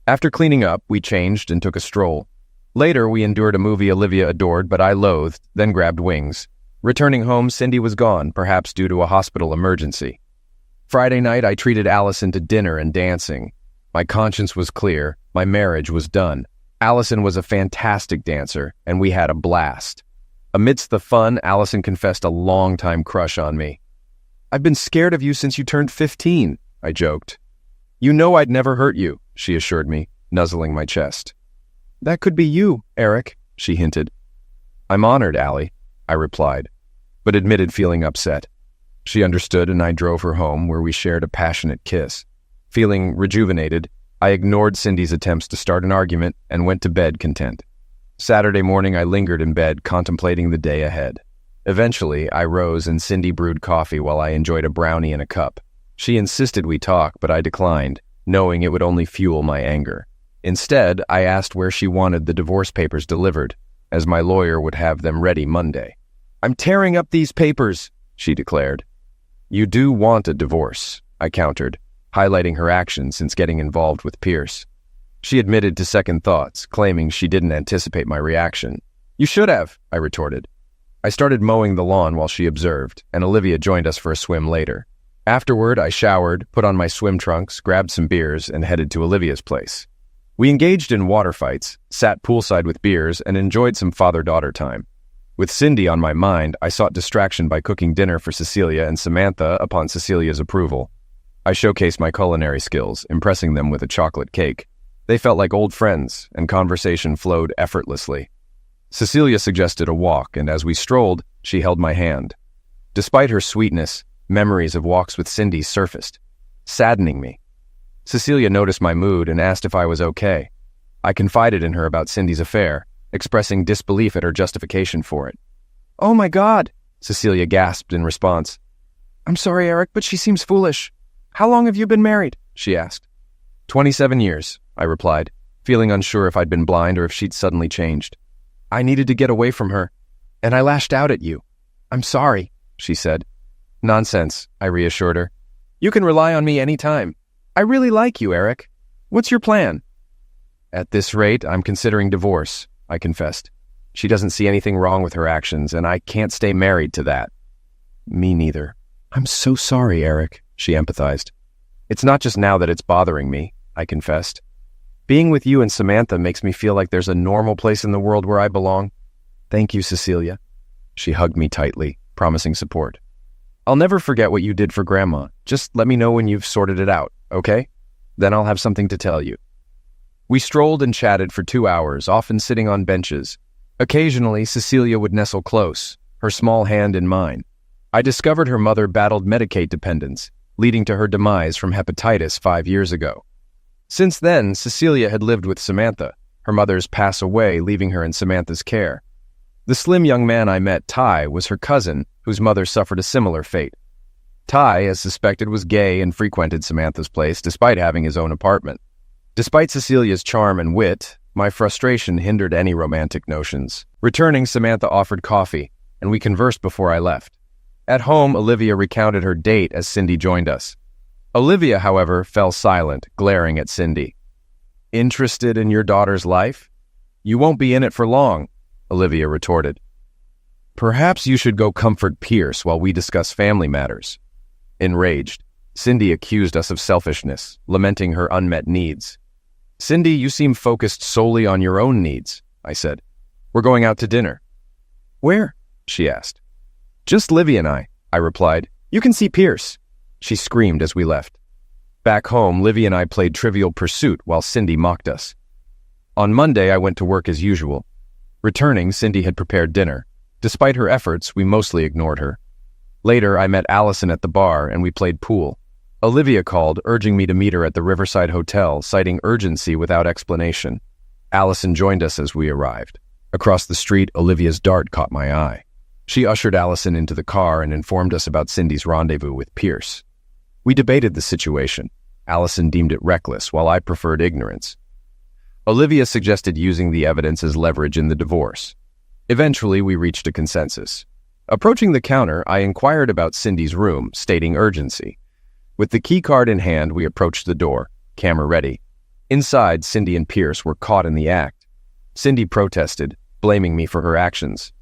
After cleaning up, we changed and took a stroll. Later, we endured a movie Olivia adored, but I loathed, then grabbed wings. Returning home, Cindy was gone, perhaps due to a hospital emergency. Friday night, I treated Allison to dinner and dancing. My conscience was clear. My marriage was done. Allison was a fantastic dancer, and we had a blast. Amidst the fun, Allison confessed a long-time crush on me. I've been scared of you since you turned 15, I joked. You know I'd never hurt you, she assured me, nuzzling my chest. That could be you, Eric, she hinted. I'm honored, Allie, I replied, but admitted feeling upset. She understood, and I drove her home, where we shared a passionate kiss. Feeling rejuvenated, I ignored Cindy's attempts to start an argument and went to bed content. Saturday morning, I lingered in bed, contemplating the day ahead. Eventually, I rose and Cindy brewed coffee while I enjoyed a brownie in a cup. She insisted we talk, but I declined, knowing it would only fuel my anger. Instead, I asked where she wanted the divorce papers delivered, as my lawyer would have them ready Monday. I'm tearing up these papers, she declared. You do want a divorce, I countered, highlighting her action since getting involved with Pierce. She admitted to second thoughts, claiming she didn't anticipate my reaction. You should have, I retorted. I started mowing the lawn while she observed, and Olivia joined us for a swim later. Afterward, I showered, put on my swim trunks, grabbed some beers, and headed to Olivia's place. We engaged in water fights, sat poolside with beers, and enjoyed some father-daughter time. With Cindy on my mind, I sought distraction by cooking dinner for Cecilia and Samantha upon Cecilia's approval. I showcased my culinary skills, impressing them with a chocolate cake. They felt like old friends, and conversation flowed effortlessly. Cecilia suggested a walk, and as we strolled, she held my hand. Despite her sweetness, memories of walks with Cindy surfaced, saddening me. Cecilia noticed my mood and asked if I was okay. I confided in her about Cindy's affair, expressing disbelief at her justification for it. Oh my God, Cecilia gasped in response. I'm sorry, Eric, but she seems foolish. How long have you been married? She asked. 27 years, I replied, feeling unsure if I'd been blind or if she'd suddenly changed. I needed to get away from her, and I lashed out at you. I'm sorry, she said. Nonsense, I reassured her. You can rely on me anytime. I really like you, Eric. What's your plan? At this rate, I'm considering divorce, I confessed. She doesn't see anything wrong with her actions, and I can't stay married to that. Me neither. I'm so sorry, Eric, she empathized. It's not just now that it's bothering me, I confessed. Being with you and Samantha makes me feel like there's a normal place in the world where I belong. Thank you, Cecilia. She hugged me tightly, promising support. I'll never forget what you did for Grandma. Just let me know when you've sorted it out, okay? Then I'll have something to tell you. We strolled and chatted for 2 hours, often sitting on benches. Occasionally, Cecilia would nestle close, her small hand in mine. I discovered her mother battled Medicaid dependence, leading to her demise from hepatitis 5 years ago. Since then, Cecilia had lived with Samantha, her mother's pass away, leaving her in Samantha's care. The slim young man I met, Ty, was her cousin, whose mother suffered a similar fate. Ty, as suspected, was gay and frequented Samantha's place despite having his own apartment. Despite Cecilia's charm and wit, my frustration hindered any romantic notions. Returning, Samantha offered coffee, and we conversed before I left. At home, Olivia recounted her date as Cindy joined us. Olivia, however, fell silent, glaring at Cindy. "Interested in your daughter's life? You won't be in it for long," Olivia retorted. "Perhaps you should go comfort Pierce while we discuss family matters." Enraged, Cindy accused us of selfishness, lamenting her unmet needs. "Cindy, you seem focused solely on your own needs," I said. "We're going out to dinner." "Where?" she asked. "Just Livy and I replied. "You can see Pierce." She screamed as we left. Back home, Livy and I played Trivial Pursuit while Cindy mocked us. On Monday, I went to work as usual. Returning, Cindy had prepared dinner. Despite her efforts, we mostly ignored her. Later, I met Allison at the bar and we played pool. Olivia called, urging me to meet her at the Riverside Hotel, citing urgency without explanation. Allison joined us as we arrived. Across the street, Olivia's dart caught my eye. She ushered Allison into the car and informed us about Cindy's rendezvous with Pierce. We debated the situation. Allison deemed it reckless, while I preferred ignorance. Olivia suggested using the evidence as leverage in the divorce. Eventually, we reached a consensus. Approaching the counter, I inquired about Cindy's room, stating urgency. With the key card in hand, we approached the door, camera ready. Inside, Cindy and Pierce were caught in the act. Cindy protested, blaming me for her actions.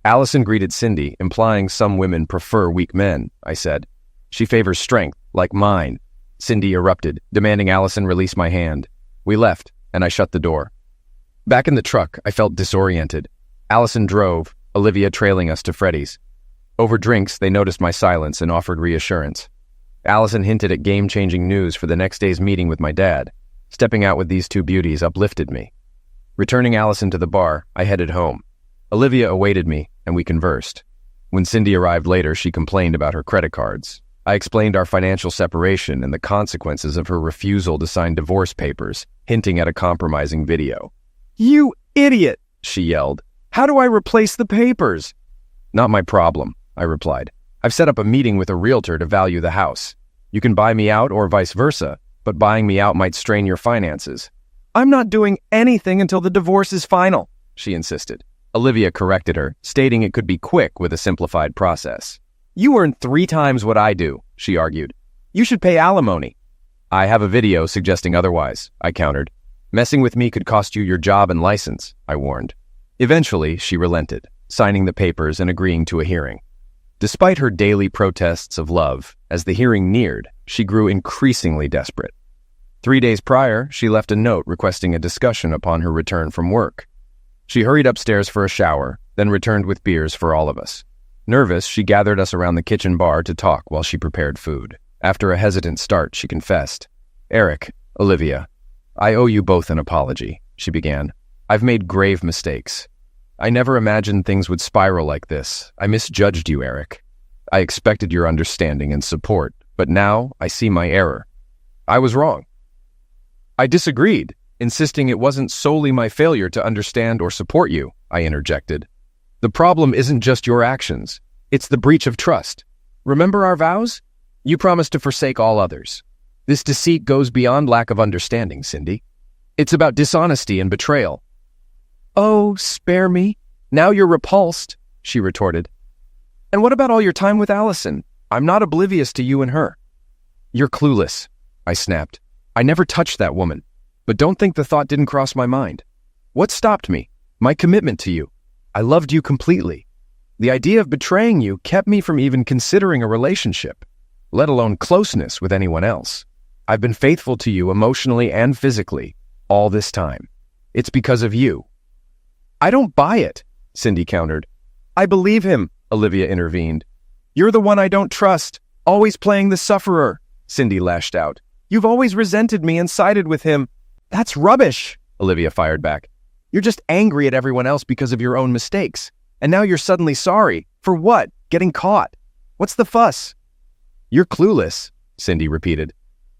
Allison greeted Cindy, implying some women prefer weak men, I said. "She favors strength, like mine." Cindy erupted, demanding Allison release my hand. We left, and I shut the door. Back in the truck, I felt disoriented. Allison drove, Olivia trailing us to Freddy's. Over drinks, they noticed my silence and offered reassurance. Allison hinted at game-changing news for the next day's meeting with my dad. Stepping out with these two beauties uplifted me. Returning Allison to the bar, I headed home. Olivia awaited me, and we conversed. When Cindy arrived later, she complained about her credit cards. I explained our financial separation and the consequences of her refusal to sign divorce papers, hinting at a compromising video. "You idiot!" she yelled. "How do I replace the papers?" "Not my problem," I replied. "I've set up a meeting with a realtor to value the house. You can buy me out or vice versa, but buying me out might strain your finances." "I'm not doing anything until the divorce is final," she insisted. Olivia corrected her, stating it could be quick with a simplified process. "You earn 3 times what I do," she argued. "You should pay alimony." "I have a video suggesting otherwise," I countered. "Messing with me could cost you your job and license," I warned. Eventually, she relented, signing the papers and agreeing to a hearing. Despite her daily protests of love, as the hearing neared, she grew increasingly desperate. 3 days prior, she left a note requesting a discussion upon her return from work. She hurried upstairs for a shower, then returned with beers for all of us. Nervous, she gathered us around the kitchen bar to talk while she prepared food. After a hesitant start, she confessed. "Eric, Olivia, I owe you both an apology," she began. "I've made grave mistakes. I never imagined things would spiral like this. I misjudged you, Eric. I expected your understanding and support, but now I see my error. I was wrong." I disagreed, insisting it wasn't solely my failure to understand or support you, I interjected. "The problem isn't just your actions. It's the breach of trust. Remember our vows? You promised to forsake all others. This deceit goes beyond lack of understanding, Cindy. It's about dishonesty and betrayal." "Oh, spare me. Now you're repulsed," she retorted. "And what about all your time with Allison? I'm not oblivious to you and her." "You're clueless," I snapped. "I never touched that woman. But don't think the thought didn't cross my mind. What stopped me? My commitment to you. I loved you completely. The idea of betraying you kept me from even considering a relationship, let alone closeness with anyone else. I've been faithful to you emotionally and physically all this time. It's because of you." "I don't buy it," Cindy countered. "I believe him," Olivia intervened. "You're the one I don't trust, always playing the sufferer," Cindy lashed out. "You've always resented me and sided with him." "That's rubbish," Olivia fired back. "You're just angry at everyone else because of your own mistakes. And now you're suddenly sorry. For what? Getting caught. What's the fuss?" "You're clueless," Cindy repeated.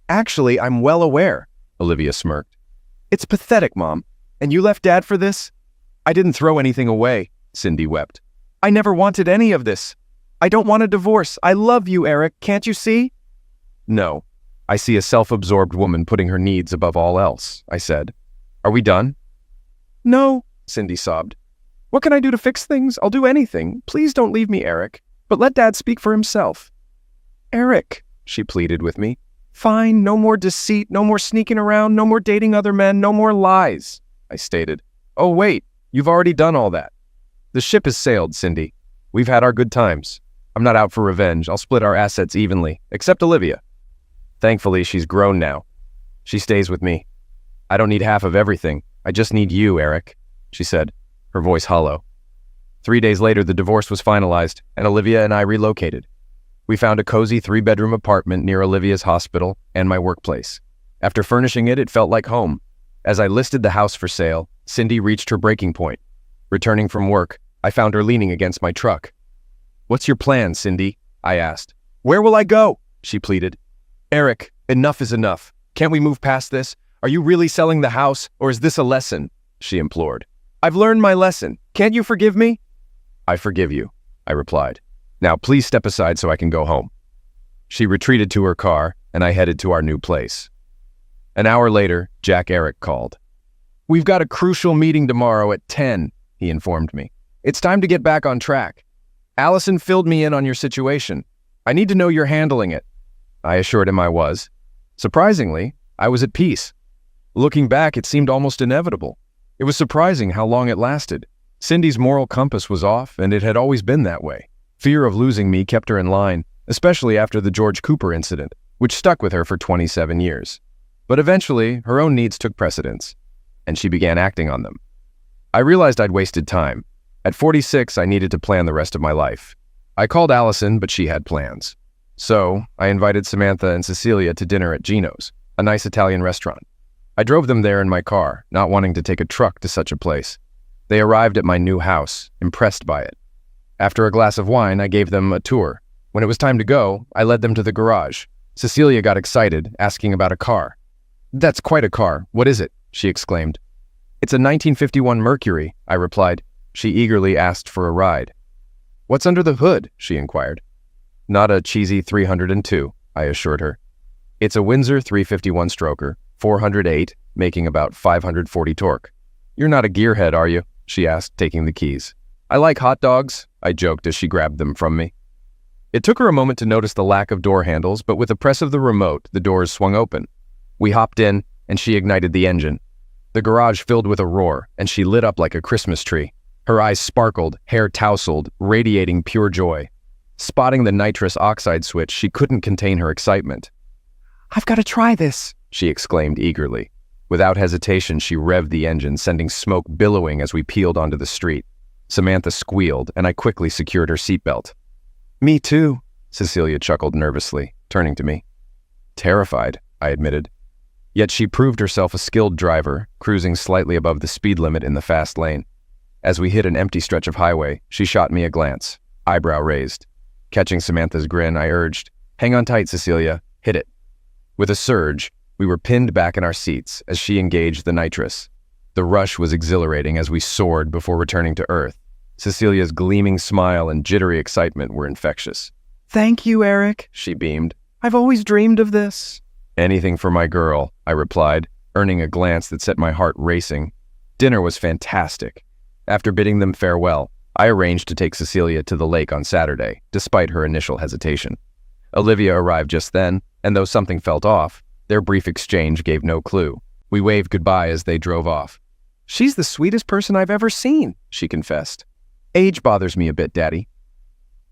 "Actually, I'm well aware," Olivia smirked. "It's pathetic, Mom. And you left Dad for this?" "I didn't throw anything away," Cindy wept. "I never wanted any of this. I don't want a divorce. I love you, Eric. Can't you see?" "No. I see a self-absorbed woman putting her needs above all else, I said. Are we done? No, Cindy sobbed. What can I do to fix things? I'll do anything. Please don't leave me, Eric. But let Dad speak for himself. Eric, she pleaded with me. Fine, no more deceit, no more sneaking around, no more dating other men, no more lies, I stated. Oh, wait, you've already done all that. The ship has sailed, Cindy. We've had our good times. I'm not out for revenge. I'll split our assets evenly, except Olivia. Thankfully, she's grown now. She stays with me. I don't need half of everything. I just need you, Eric, she said, her voice hollow. 3 days later, the divorce was finalized, and Olivia and I relocated. We found a cozy 3-bedroom apartment near Olivia's hospital and my workplace. After furnishing it, it felt like home. As I listed the house for sale, Cindy reached her breaking point. Returning from work, I found her leaning against my truck. What's your plan, Cindy? I asked. Where will I go? She pleaded. Eric, enough is enough. Can't we move past this? Are you really selling the house, or is this a lesson? She implored. I've learned my lesson. Can't you forgive me? I forgive you, I replied. Now please step aside so I can go home. She retreated to her car, and I headed to our new place. An hour later, Jack Eric called. We've got a crucial meeting tomorrow at 10, he informed me. It's time to get back on track. Allison filled me in on your situation. I need to know you're handling it. I assured him I was. Surprisingly, I was at peace. Looking back, it seemed almost inevitable. It was surprising how long it lasted. Cindy's moral compass was off, and it had always been that way. Fear of losing me kept her in line, especially after the George Cooper incident, which stuck with her for 27 years. But eventually, her own needs took precedence, and she began acting on them. I realized I'd wasted time. At 46, I needed to plan the rest of my life. I called Allison, but she had plans. So, I invited Samantha and Cecilia to dinner at Gino's, a nice Italian restaurant. I drove them there in my car, not wanting to take a truck to such a place. They arrived at my new house, impressed by it. After a glass of wine, I gave them a tour. When it was time to go, I led them to the garage. Cecilia got excited, asking about a car. That's quite a car. What is it? She exclaimed. It's a 1951 Mercury, I replied. She eagerly asked for a ride. What's under the hood? She inquired. Not a cheesy 302, I assured her. It's a Windsor 351 stroker, 408, making about 540 torque. You're not a gearhead, are you? She asked, taking the keys. I like hot dogs, I joked as she grabbed them from me. It took her a moment to notice the lack of door handles, but with a press of the remote, the doors swung open. We hopped in, and she ignited the engine. The garage filled with a roar, and she lit up like a Christmas tree. Her eyes sparkled, hair tousled, radiating pure joy. Spotting the nitrous oxide switch, she couldn't contain her excitement. I've got to try this, she exclaimed eagerly. Without hesitation, she revved the engine, sending smoke billowing as we peeled onto the street. Samantha squealed, and I quickly secured her seatbelt. Me too, Cecilia chuckled nervously, turning to me. Terrified, I admitted. Yet she proved herself a skilled driver, cruising slightly above the speed limit in the fast lane. As we hit an empty stretch of highway, she shot me a glance, eyebrow raised. Catching Samantha's grin, I urged, Hang on tight, Cecilia. Hit it. With a surge, we were pinned back in our seats as she engaged the nitrous. The rush was exhilarating as we soared before returning to Earth. Cecilia's gleaming smile and jittery excitement were infectious. Thank you, Eric, she beamed. I've always dreamed of this. Anything for my girl, I replied, earning a glance that set my heart racing. Dinner was fantastic. After bidding them farewell, I arranged to take Cecilia to the lake on Saturday, despite her initial hesitation. Olivia arrived just then, and though something felt off, their brief exchange gave no clue. We waved goodbye as they drove off. She's the sweetest person I've ever seen, she confessed. Age bothers me a bit, Daddy.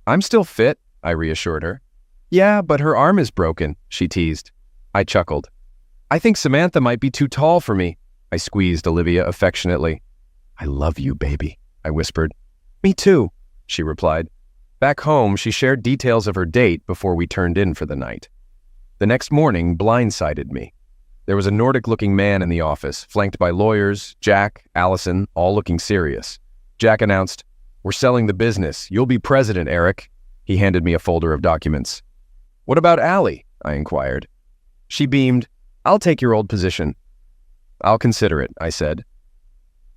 I'm still fit, I reassured her. Yeah, but her arm is broken, she teased. I chuckled. I think Samantha might be too tall for me, I squeezed Olivia affectionately. I love you, baby, I whispered. Me too, she replied. Back home, she shared details of her date before we turned in for the night. The next morning blindsided me. There was a Nordic-looking man in the office, flanked by lawyers, Jack, Allison, all looking serious. Jack announced, We're selling the business. You'll be president, Eric. He handed me a folder of documents. What about Allie? I inquired. She beamed. I'll take your old position. I'll consider it, I said.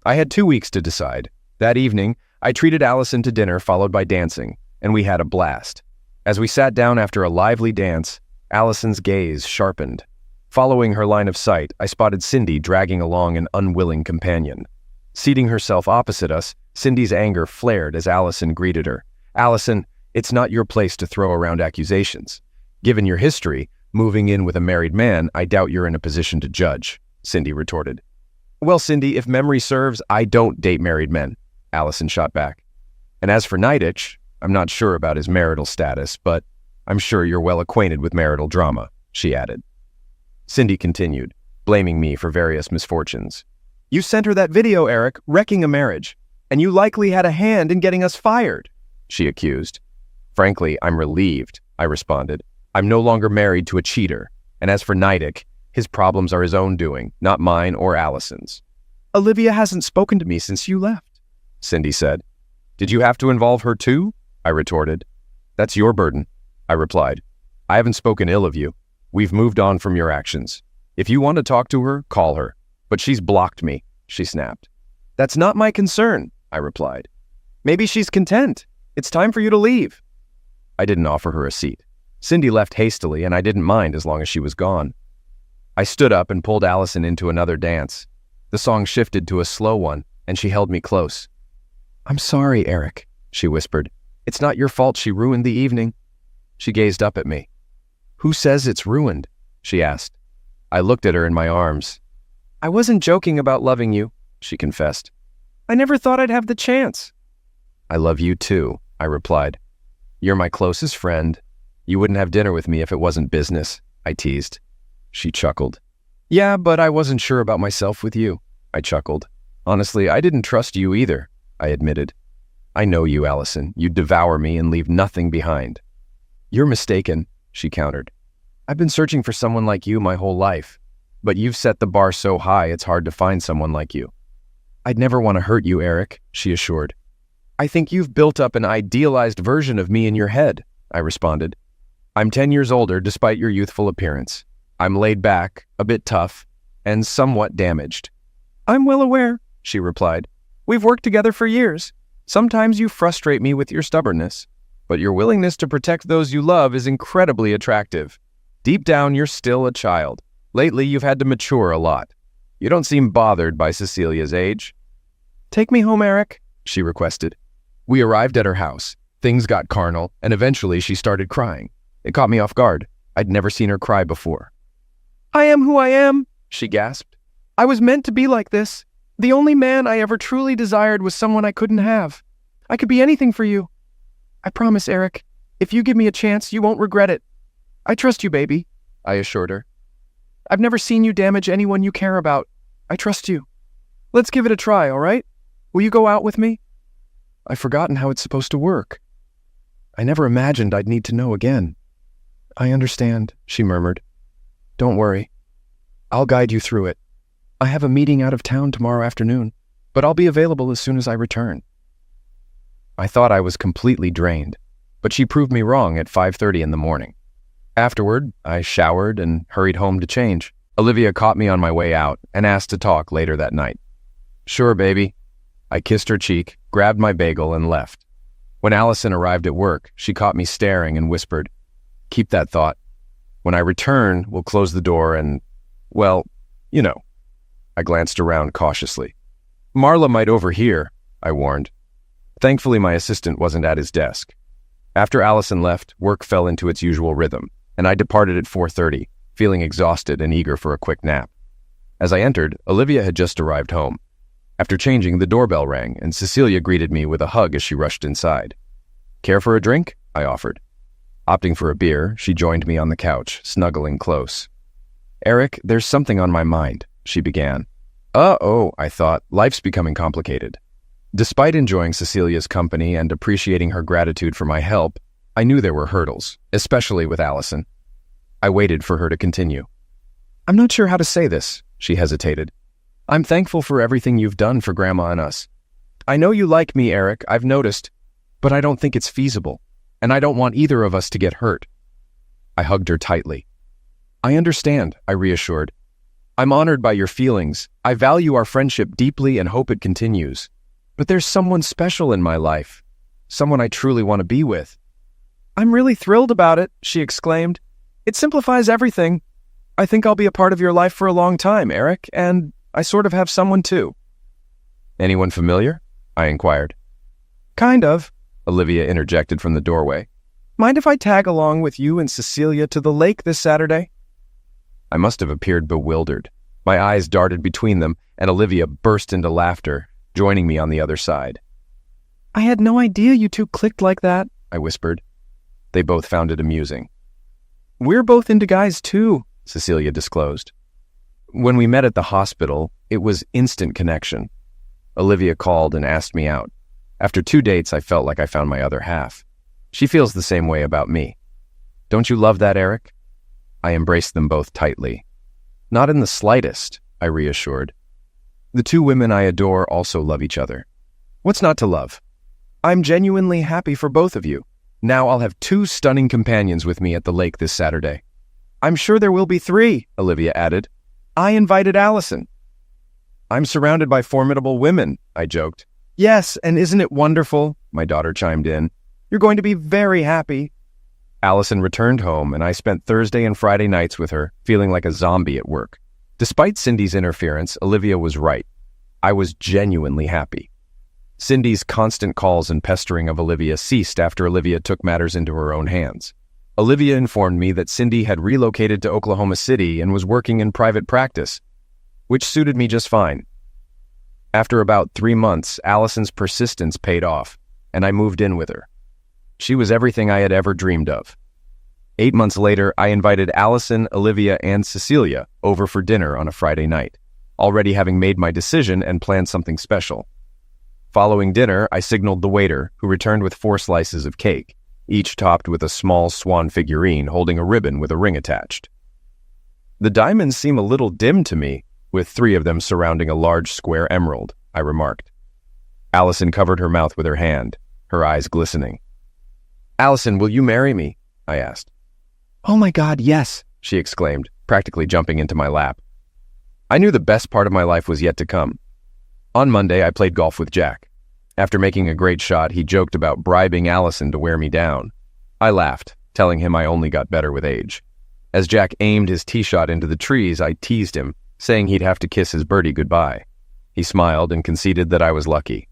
I had 2 weeks to decide. That evening, I treated Allison to dinner followed by dancing, and we had a blast. As we sat down after a lively dance, Allison's gaze sharpened. Following her line of sight, I spotted Cindy dragging along an unwilling companion. Seating herself opposite us, Cindy's anger flared as Allison greeted her. "Allison, it's not your place to throw around accusations. Given your history, moving in with a married man, I doubt you're in a position to judge," Cindy retorted. "Well, Cindy, if memory serves, I don't date married men," Allison shot back. "And as for Niditch, I'm not sure about his marital status, but I'm sure you're well acquainted with marital drama," she added. Cindy continued, blaming me for various misfortunes. "You sent her that video, Eric, wrecking a marriage, and you likely had a hand in getting us fired," she accused. "Frankly, I'm relieved," I responded. "I'm no longer married to a cheater, and as for Niditch, his problems are his own doing, not mine or Allison's." "Olivia hasn't spoken to me since you left," Cindy said. "Did you have to involve her too?" I retorted. "That's your burden," I replied. "I haven't spoken ill of you. We've moved on from your actions. If you want to talk to her, call her. But she's blocked me," she snapped. "That's not my concern," I replied. "Maybe she's content. It's time for you to leave." I didn't offer her a seat. Cindy left hastily, and I didn't mind as long as she was gone. I stood up and pulled Allison into another dance. The song shifted to a slow one, and she held me close. "I'm sorry, Eric," she whispered. "It's not your fault she ruined the evening." She gazed up at me. "Who says it's ruined?" she asked. I looked at her in my arms. "I wasn't joking about loving you," she confessed. "I never thought I'd have the chance." "I love you too," I replied. "You're my closest friend. You wouldn't have dinner with me if it wasn't business," I teased. She chuckled. "Yeah, but I wasn't sure about myself with you," I chuckled. "Honestly, I didn't trust you either," I admitted. "I know you, Allison. You'd devour me and leave nothing behind." "You're mistaken," she countered. "I've been searching for someone like you my whole life, but you've set the bar so high it's hard to find someone like you." "I'd never want to hurt you, Eric," she assured. "I think you've built up an idealized version of me in your head," I responded. "I'm 10 years older despite your youthful appearance. I'm laid back, a bit tough, and somewhat damaged." "I'm well aware," she replied. "We've worked together for years. Sometimes you frustrate me with your stubbornness, but your willingness to protect those you love is incredibly attractive. Deep down, you're still a child. Lately, you've had to mature a lot. You don't seem bothered by Cecilia's age." "Take me home, Eric," she requested. We arrived at her house. Things got carnal, and eventually she started crying. It caught me off guard. I'd never seen her cry before. "I am who I am," she gasped. "I was meant to be like this. The only man I ever truly desired was someone I couldn't have. I could be anything for you. I promise, Eric, if you give me a chance, you won't regret it. I trust you, baby," I assured her. "I've never seen you damage anyone you care about. I trust you. Let's give it a try, all right? Will you go out with me?" I've forgotten how it's supposed to work. I never imagined I'd need to know again. "I understand," she murmured. "Don't worry. I'll guide you through it. I have a meeting out of town tomorrow afternoon, but I'll be available as soon as I return." I thought I was completely drained, but she proved me wrong at 5:30 in the morning. Afterward, I showered and hurried home to change. Olivia caught me on my way out and asked to talk later that night. "Sure, baby." I kissed her cheek, grabbed my bagel, and left. When Allison arrived at work, she caught me staring and whispered, "Keep that thought. When I return, we'll close the door and, well, you know." I glanced around cautiously. "Marla might overhear," I warned. Thankfully, my assistant wasn't at his desk. After Allison left, work fell into its usual rhythm, and I departed at 4:30, feeling exhausted and eager for a quick nap. As I entered, Olivia had just arrived home. After changing, the doorbell rang, and Cecilia greeted me with a hug as she rushed inside. "Care for a drink?" I offered. Opting for a beer, she joined me on the couch, snuggling close. "Eric, there's something on my mind," she began. "Uh-oh," I thought, life's becoming complicated. Despite enjoying Cecilia's company and appreciating her gratitude for my help, I knew there were hurdles, especially with Allison. I waited for her to continue. "I'm not sure how to say this," she hesitated. "I'm thankful for everything you've done for Grandma and us. I know you like me, Eric, I've noticed, but I don't think it's feasible, and I don't want either of us to get hurt." I hugged her tightly. "I understand," I reassured. "I'm honored by your feelings. I value our friendship deeply and hope it continues. But there's someone special in my life, someone I truly want to be with." "I'm really thrilled about it," she exclaimed. It simplifies everything. I think I'll be a part of your life for a long time, Eric, and I sort of have someone too. Anyone familiar? I inquired. Kind of, Olivia interjected from the doorway. Mind if I tag along with you and Cecilia to the lake this Saturday? I must have appeared bewildered. My eyes darted between them, and Olivia burst into laughter, joining me on the other side. I had no idea you two clicked like that, I whispered. They both found it amusing. We're both into guys too, Cecilia disclosed. When we met at the hospital, it was instant connection. Olivia called and asked me out. After 2 dates, I felt like I found my other half. She feels the same way about me. Don't you love that, Eric? I embraced them both tightly. Not in the slightest, I reassured. The 2 women I adore also love each other. What's not to love? I'm genuinely happy for both of you. Now I'll have 2 stunning companions with me at the lake this Saturday. I'm sure there will be 3, Olivia added. I invited Allison. I'm surrounded by formidable women, I joked. Yes, and isn't it wonderful? My daughter chimed in. You're going to be very happy. Allison returned home, and I spent Thursday and Friday nights with her, feeling like a zombie at work. Despite Cindy's interference, Olivia was right. I was genuinely happy. Cindy's constant calls and pestering of Olivia ceased after Olivia took matters into her own hands. Olivia informed me that Cindy had relocated to Oklahoma City and was working in private practice, which suited me just fine. After about 3 months, Allison's persistence paid off, and I moved in with her. She was everything I had ever dreamed of. 8 months later, I invited Allison, Olivia, and Cecilia over for dinner on a Friday night, already having made my decision and planned something special. Following dinner, I signaled the waiter, who returned with 4 slices of cake, each topped with a small swan figurine holding a ribbon with a ring attached. The diamonds seem a little dim to me, with 3 of them surrounding a large square emerald, I remarked. Allison covered her mouth with her hand, her eyes glistening. Allison, will you marry me? I asked. Oh my God, yes, she exclaimed, practically jumping into my lap. I knew the best part of my life was yet to come. On Monday, I played golf with Jack. After making a great shot, he joked about bribing Allison to wear me down. I laughed, telling him I only got better with age. As Jack aimed his tee shot into the trees, I teased him, saying he'd have to kiss his birdie goodbye. He smiled and conceded that I was lucky.